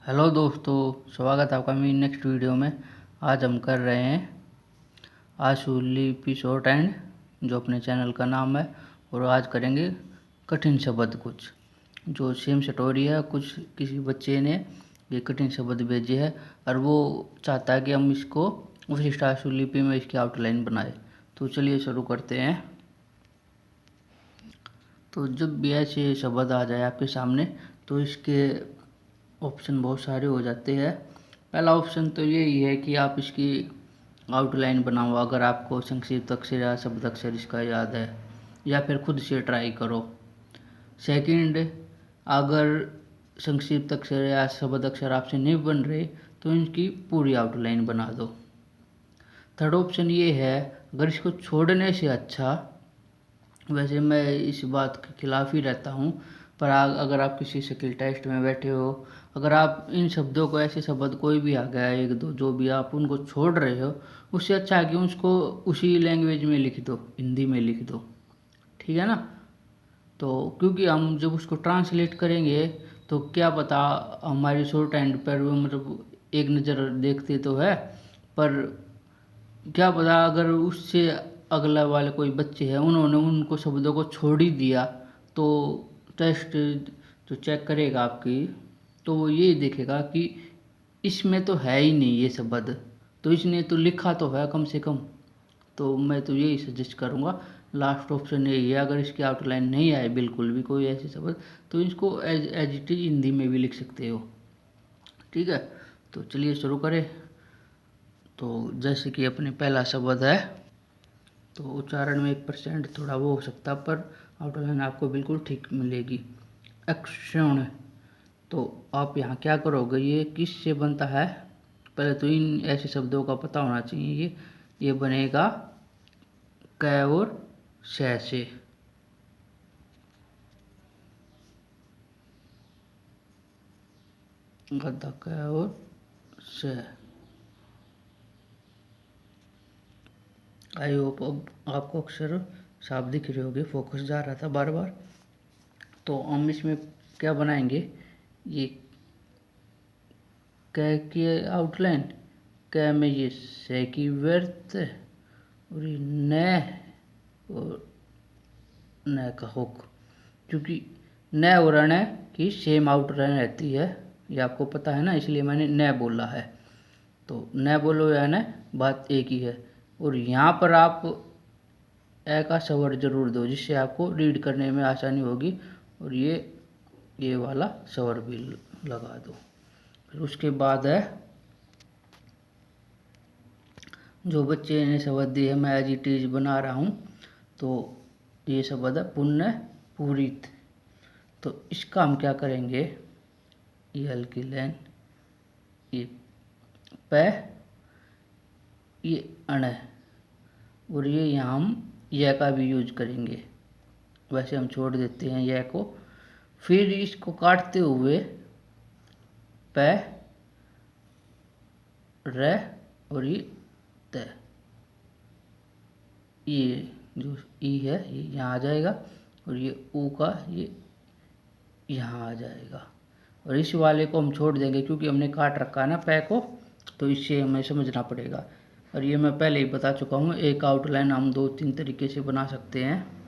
Hello दोस्तों, स्वागत है आपका मेरी नेक्स्ट वीडियो में। आज हम कर रहे हैं आशुलिपि शॉर्ट एंड, जो अपने चैनल का नाम है। और आज करेंगे कठिन शब्द कुछ, जो सेम स्टोरी है। कुछ किसी बच्चे ने ये कठिन शब्द भेजे है और वो चाहता है कि हम इसको विशिष्ट आशुलिपि में इसकी आउटलाइन बनाए। तो चलिए शुरू करते हैं। तो जब भी ऐसे शब्द आ जाए आपके सामने तो इसके ऑप्शन बहुत सारे हो जाते हैं। पहला ऑप्शन तो यही है कि आप इसकी आउटलाइन बनाओ, अगर आपको संक्षिप्त अक्षर या शब्द अक्षर इसका याद है, या फिर खुद से ट्राई करो। सेकंड, अगर संक्षिप्त अक्षर या शब्द अक्षर आपसे नहीं बन रहे तो इनकी पूरी आउटलाइन बना दो। थर्ड ऑप्शन ये है, अगर इसको छोड़ने से अच्छा, वैसे मैं इस बात के खिलाफ ही रहता हूँ, पर अगर आप किसी स्किल टेस्ट में बैठे हो, अगर आप इन शब्दों को, ऐसे शब्द कोई भी आ गया एक दो जो भी, आप उनको छोड़ रहे हो, उससे अच्छा है कि उसको उसी लैंग्वेज में लिख दो, हिंदी में लिख दो। ठीक है ना? तो क्योंकि हम जब उसको ट्रांसलेट करेंगे तो क्या पता हमारी शॉर्ट हैंड पर वो मतलब एक नज़र देखते तो है, पर क्या पता अगर उससे अगला वाले कोई बच्चे हैं उन्होंने उनको शब्दों को छोड़ ही दिया, तो टेस्ट जो चेक करेगा आपकी, तो वो ये देखेगा कि इसमें तो है ही नहीं ये शब्द, तो इसने तो लिखा तो है कम से कम। तो मैं तो यही सजेस्ट करूँगा, लास्ट ऑप्शन यही है। अगर इसकी आउटलाइन नहीं आए बिल्कुल भी कोई ऐसे शब्द, तो इसको एज इट इज हिंदी में भी लिख सकते हो। ठीक है, तो चलिए शुरू करें। तो जैसे कि अपने पहला शब्द है, तो उच्चारण में 1% थोड़ा वो हो सकता है, पर आउटलाइन आपको बिल्कुल ठीक मिलेगी। अक्षण, तो आप यहाँ क्या करोगे, ये किस से बनता है? पहले तो इन ऐसे शब्दों का पता होना चाहिए। ये बनेगा क और श से। गद्दा क और श। आई होप अब आपको अक्षर साफ दिख रहे होंगे, फोकस जा रहा था बार बार। तो हम इसमें क्या बनाएंगे, ये क की आउटलाइन, क में ये से की व्यर्थ और ये न और न का हुक। क्योंकि न और न की सेम आउटलाइन रहती है, ये आपको पता है ना, इसलिए मैंने न बोला है। तो न बोलो या न, बात एक ही है। और यहाँ पर आप ए का स्वर जरूर दो, जिससे आपको रीड करने में आसानी होगी। और ये वाला स्वर भी लगा दो। फिर उसके बाद है, जो बच्चे ने शब्द दी है मैं एज इट इज बना रहा हूँ। तो ये शब्द है पुण्य पूरित। तो इसका हम क्या करेंगे, ये हल्की लाइन, ये प, ये अण, और ये यहाँ हम यह का भी यूज करेंगे। वैसे हम छोड़ देते हैं यह को। फिर इसको काटते हुए प, र और ये त, ये जो ई है ये यहाँ आ जाएगा, और ये ऊ का ये यहाँ आ जाएगा। और इस वाले को हम छोड़ देंगे क्योंकि हमने काट रखा है ना पै को, तो इससे हमें समझना पड़ेगा। और ये मैं पहले ही बता चुका हूँ, एक आउटलाइन हम 2-3 तरीके से बना सकते हैं।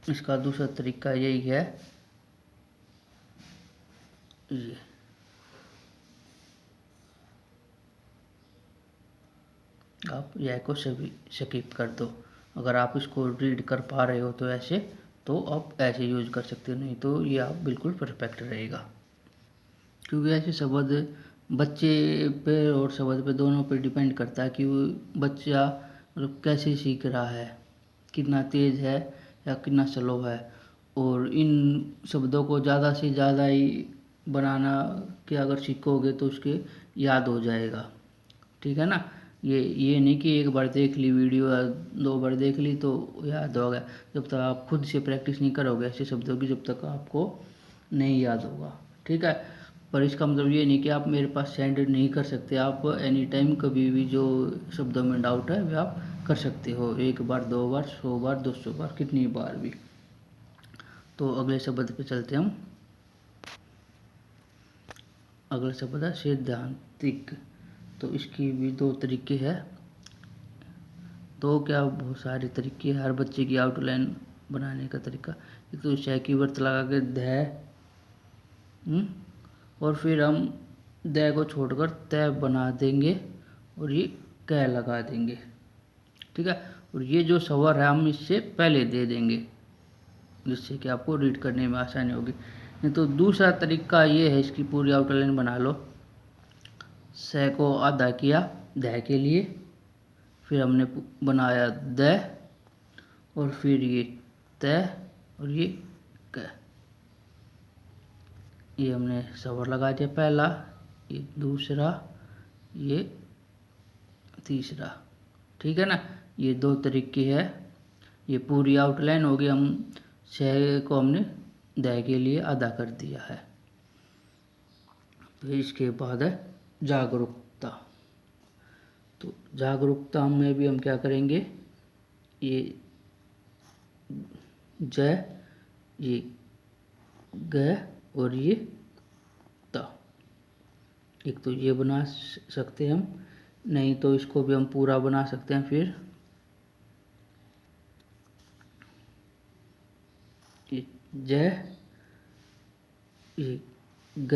इसका दूसरा तरीका यही है, ये आप यह को सभी स्किप कर दो। अगर आप इसको रीड कर पा रहे हो तो ऐसे, तो आप ऐसे यूज कर सकते हो, नहीं तो ये आप बिल्कुल परफेक्ट रहेगा। क्योंकि ऐसे शब्द बच्चे पे और शब्द पे दोनों पे डिपेंड करता है कि वो बच्चा मतलब कैसे सीख रहा है, कितना तेज़ है या कितना स्लो है। और इन शब्दों को ज़्यादा से ज़्यादा ही बनाना कि अगर सीखोगे तो उसके याद हो जाएगा। ठीक है ना? ये नहीं कि एक बार देख ली वीडियो या 2 बार देख ली तो याद हो गया। जब तक आप खुद से प्रैक्टिस नहीं करोगे ऐसे शब्दों की, जब तक आपको नहीं याद होगा। ठीक है? पर इसका मतलब ये नहीं कि आप मेरे पास सेंड नहीं कर सकते। आप एनी टाइम कभी भी जो शब्दों में डाउट है वे आप कर सकते हो, 1 बार 2 बार 100 बार 200 बार, कितनी बार भी। तो अगले शब्द पे चलते हम। अगला शब्द है सैद्धांतिक। तो इसकी भी दो तरीके हैं, दो क्या बहुत सारे तरीके हैं हर बच्चे की आउटलाइन बनाने का तरीका। एक तो शय की वर्त लगा के और फिर हम द को छोड़कर तय बना देंगे और ये क लगा देंगे। ठीक है, और ये जो स्वर है हम इससे पहले दे देंगे जिससे कि आपको रीड करने में आसानी होगी। नहीं तो दूसरा तरीका ये है, इसकी पूरी आउटलाइन बना लो। स को आधा किया द के लिए, फिर हमने बनाया द और फिर ये त और ये क। ये हमने स्वर लगा दिया पहला, ये दूसरा, ये तीसरा। ठीक है ना, ये दो तरीके हैं। ये पूरी आउटलाइन होगी। हम शय को हमने द के लिए आधा कर दिया है। तो इसके बाद है जागरूकता। तो जागरूकता में भी हम क्या करेंगे, ये ज, ये ग और ये त। एक तो ये बना सकते हैं हम, नहीं तो इसको भी हम पूरा बना सकते हैं। फिर ये ज, ये ग,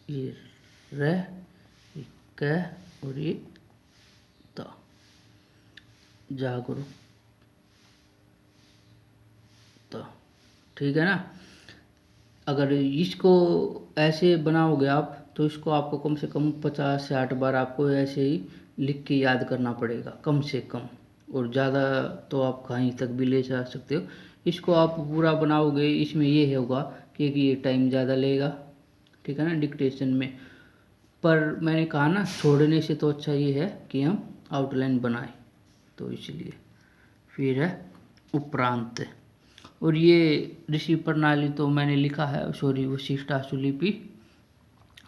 ये र, ये क और ये त। जागरूकता। ठीक है ना। अगर इसको ऐसे बनाओगे आप तो इसको आपको कम से कम 50 से 60 बार आपको ऐसे ही लिख के याद करना पड़ेगा कम से कम, और ज़्यादा तो आप कहीं तक भी ले जा सकते हो। इसको आप पूरा बनाओगे, इसमें ये होगा कि ये टाइम ज़्यादा लेगा, ठीक है ना, डिक्टेशन में। पर मैंने कहा ना, छोड़ने से तो अच्छा ये है कि हम आउटलाइन बनाएं, तो इसलिए। फिर है उपरांत, और ये ऋषि प्रणाली तो मैंने लिखा है, सॉरी वशिष्ठाशुलिपि।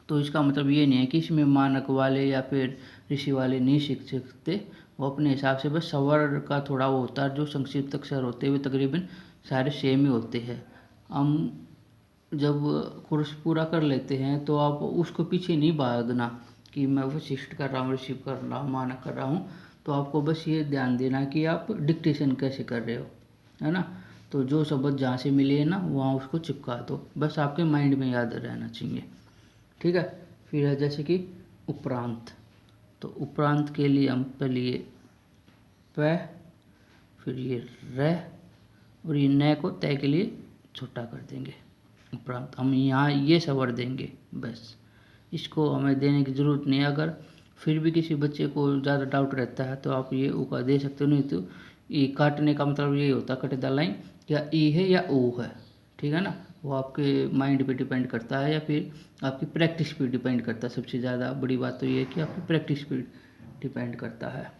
तो इसका मतलब ये नहीं है कि इसमें मानक वाले या फिर ऋषि वाले नहीं सीख सकते, वो अपने हिसाब से बस स्वर का थोड़ा वो होता है। जो संक्षिप्त अक्षर होते हुए तकरीबन सारे सेम ही होते हैं। हम जब कोर्स पूरा कर लेते हैं तो आप उसको पीछे नहीं भागना कि मैं वशिष्ठ कर रहा हूँ, ऋषि कर रहा हूँ, मानक कर रहा हूँ। तो आपको बस ये ध्यान देना कि आप डिक्टेशन कैसे कर रहे हो, है ना। तो जो शब्द जहाँ से मिले है ना वहाँ उसको चिपका दो, बस आपके माइंड में याद रहना चाहिए। ठीक है। फिर है जैसे कि उपरांत। तो उपरांत के लिए हम पहले ये प, फिर ये र और ये न को तय के लिए छोटा कर देंगे। उपरांत हम यहाँ ये स्वर देंगे, बस इसको हमें देने की ज़रूरत नहीं है। अगर फिर भी किसी बच्चे को ज़्यादा डाउट रहता है तो आप ये उका दे सकते हो। नहीं तो ई काटने का मतलब यही होता है, कटेदार लाइन या ई है या ओ है, ठीक है ना। वो आपके माइंड पे डिपेंड करता है या फिर आपकी प्रैक्टिस पे डिपेंड करता है। सबसे ज़्यादा बड़ी बात तो ये है कि आपकी प्रैक्टिस पे डिपेंड करता है।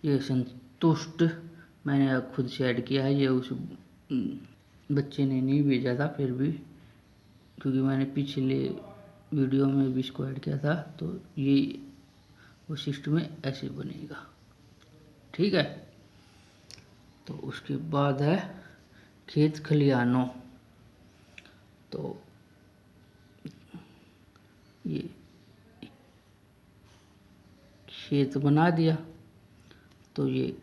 ये संतुष्ट मैंने खुद से ऐड किया है, ये उस बच्चे ने नहीं भेजा था, फिर भी क्योंकि मैंने पिछले वीडियो में भी इसको ऐड किया था। तो ये वशिष्ठ में ऐसे बनेगा, ठीक है। तो उसके बाद है खेत खलिहानों। तो ये खेत बना दिया, तो ये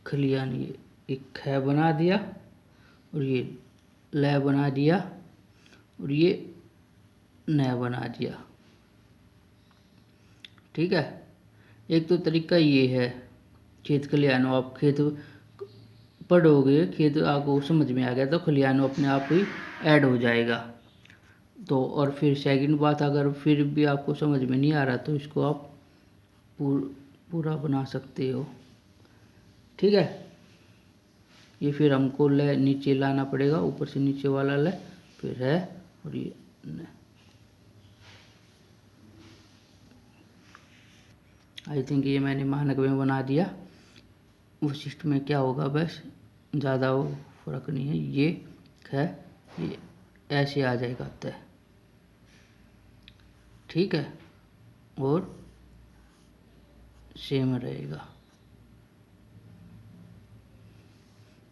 खलिहान, ये एक ख बना दिया और ये ल बना दिया और ये न बना दिया, ठीक है। एक तो तरीका ये है खेत खलिहानों। आप खेत पढ़ोगे, खेत आपको समझ में आ गया तो खलिहानों अपने आप ही ऐड हो जाएगा। तो और फिर सेकंड बात, अगर फिर भी आपको समझ में नहीं आ रहा तो इसको आप पूरा बना सकते हो, ठीक है। ये फिर हमको ले नीचे लाना पड़ेगा, ऊपर से नीचे वाला ले, फिर है और ये न। आई थिंक ये मैंने मानक में बना दिया। वशिष्ठ में क्या होगा, बस ज़्यादा वो फर्क नहीं है। ये है, ये ऐसे आ जाएगा तय, ठीक है, और सेम रहेगा।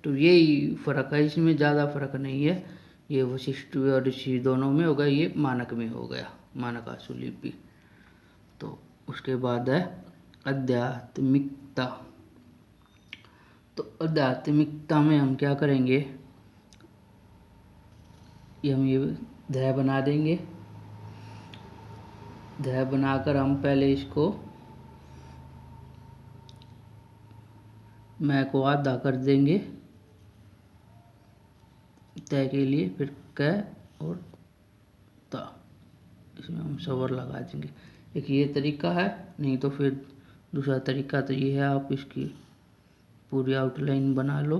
तो यही फ़र्क है, इसमें ज़्यादा फर्क नहीं है। ये वशिष्ठ और ऋषि दोनों में हो गया, ये मानक में हो गया, मानक आशुलिपि। तो उसके बाद है आध्यात्मिकता। तो आध्यात्मिकता में हम क्या करेंगे, हम ये अध्याय बना देंगे। अध्याय बनाकर हम पहले इसको मैं को आधा कर देंगे तय के लिए, फिर क और ता, इसमें हम सवर लगा देंगे। एक ये तरीका है, नहीं तो फिर दूसरा तरीका तो ये है, आप इसकी पूरी आउटलाइन बना लो।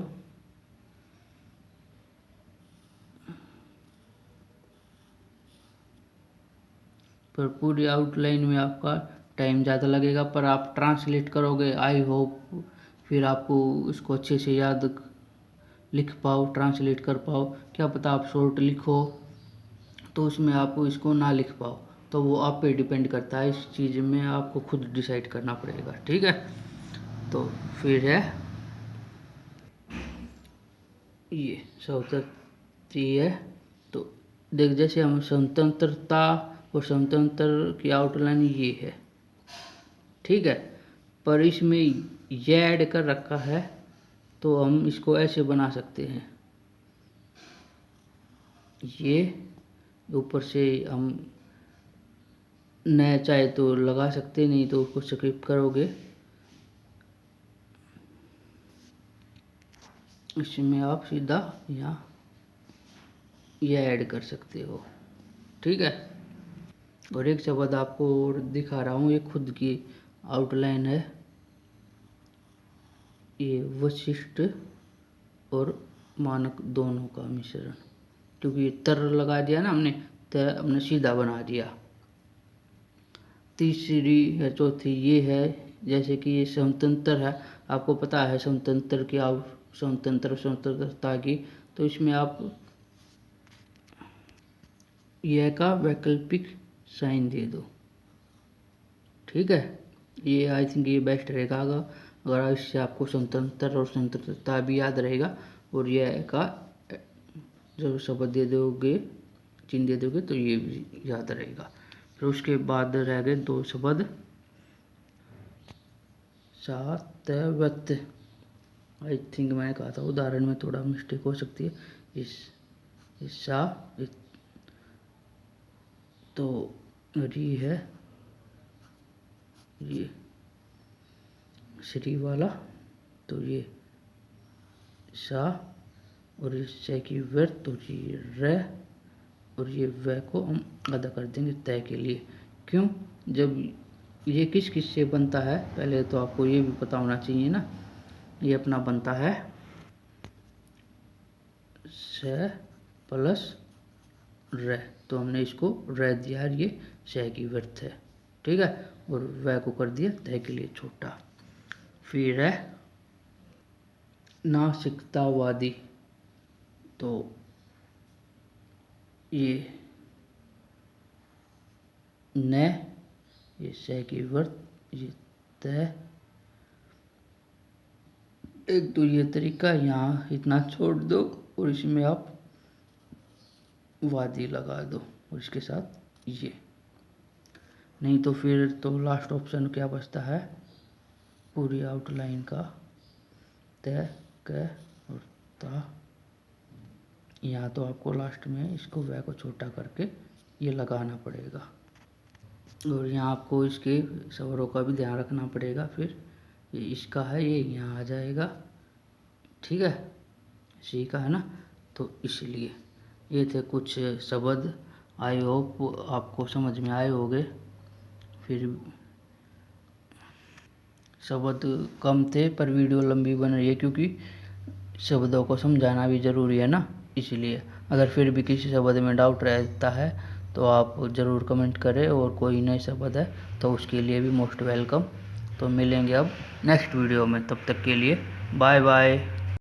पर पूरी आउटलाइन में आपका टाइम ज़्यादा लगेगा, पर आप ट्रांसलेट करोगे, आई होप फिर आपको इसको अच्छे से याद लिख पाओ, ट्रांसलेट कर पाओ। क्या पता आप शॉर्ट लिखो तो उसमें आप इसको ना लिख पाओ, तो वो आप पे डिपेंड करता है। इस चीज़ में आपको खुद डिसाइड करना पड़ेगा, ठीक है। तो फिर है ये स्वतंत्रता है। तो देख, जैसे हम स्वतंत्रता और स्वतंत्र की आउटलाइन ये है, ठीक है। पर इसमें ये ऐड कर रखा है, तो हम इसको ऐसे बना सकते हैं, ये ऊपर से हम नया चाहे तो लगा सकते, नहीं तो उसको स्किप करोगे। इसमें आप सीधा यहाँ ये ऐड कर सकते हो, ठीक है। और एक शब्द आपको और दिखा रहा हूँ, ये खुद की आउटलाइन है, ये वशिष्ठ और मानक दोनों का मिश्रण। क्योंकि तर लगा दिया ना हमने, तो हमने सीधा बना दिया। तीसरी या चौथी ये है, जैसे कि ये स्वतंत्र है, आपको पता है स्वतंत्र की स्वतंत्रता की, तो इसमें आप यह का वैकल्पिक साइन दे दो, ठीक है। ये आई थिंक ये बेस्ट रहेगा, अगर इससे आपको स्वतंत्र और स्वतंत्रता भी याद रहेगा, और यह का जब शब्द दे दोगे, चिन्ह दे दोगे, तो ये भी याद रहेगा। फिर उसके बाद रह गए दो शब्द, सातवत। आई थिंक मैंने कहा था उदाहरण में थोड़ा मिस्टेक हो सकती है, इस सा तो ये है, ये श्री वाला, तो ये सा, और इस से की वर्त, तो ये र, और ये व को हम आधा कर देंगे तय के लिए। क्यों, जब ये किस किस से बनता है, पहले तो आपको ये भी पता होना चाहिए ना। ये अपना बनता है स प्लस र, तो हमने इसको र दिया, ये स की वर्त है, ठीक है। और वह को कर दिया तय के लिए छोटा। फिर है नासिकतावादी, तो ये न, ये स की वर्त, ये तय। एक तो ये तरीका, यहाँ इतना छोड़ दो और इसमें आप वादी लगा दो, और इसके साथ ये, नहीं तो फिर तो लास्ट ऑप्शन क्या बचता है, पूरी आउटलाइन का तय क और ता। यहाँ तो आपको लास्ट में इसको वह को छोटा करके ये लगाना पड़ेगा, और यहाँ आपको इसके स्वरों का भी ध्यान रखना पड़ेगा। फिर ये इसका है, ये यहाँ आ जाएगा, ठीक है, सी का है ना, तो इसलिए ये थे कुछ शब्द। आई होप आपको समझ में आए होंगे। फिर शब्द कम थे पर वीडियो लंबी बन रही है, क्योंकि शब्दों को समझाना भी ज़रूरी है ना, इसलिए। अगर फिर भी किसी शब्द में डाउट रहता है तो आप ज़रूर कमेंट करें, और कोई नए शब्द है तो उसके लिए भी मोस्ट वेलकम। तो मिलेंगे अब नेक्स्ट वीडियो में, तब तक के लिए बाय बाय।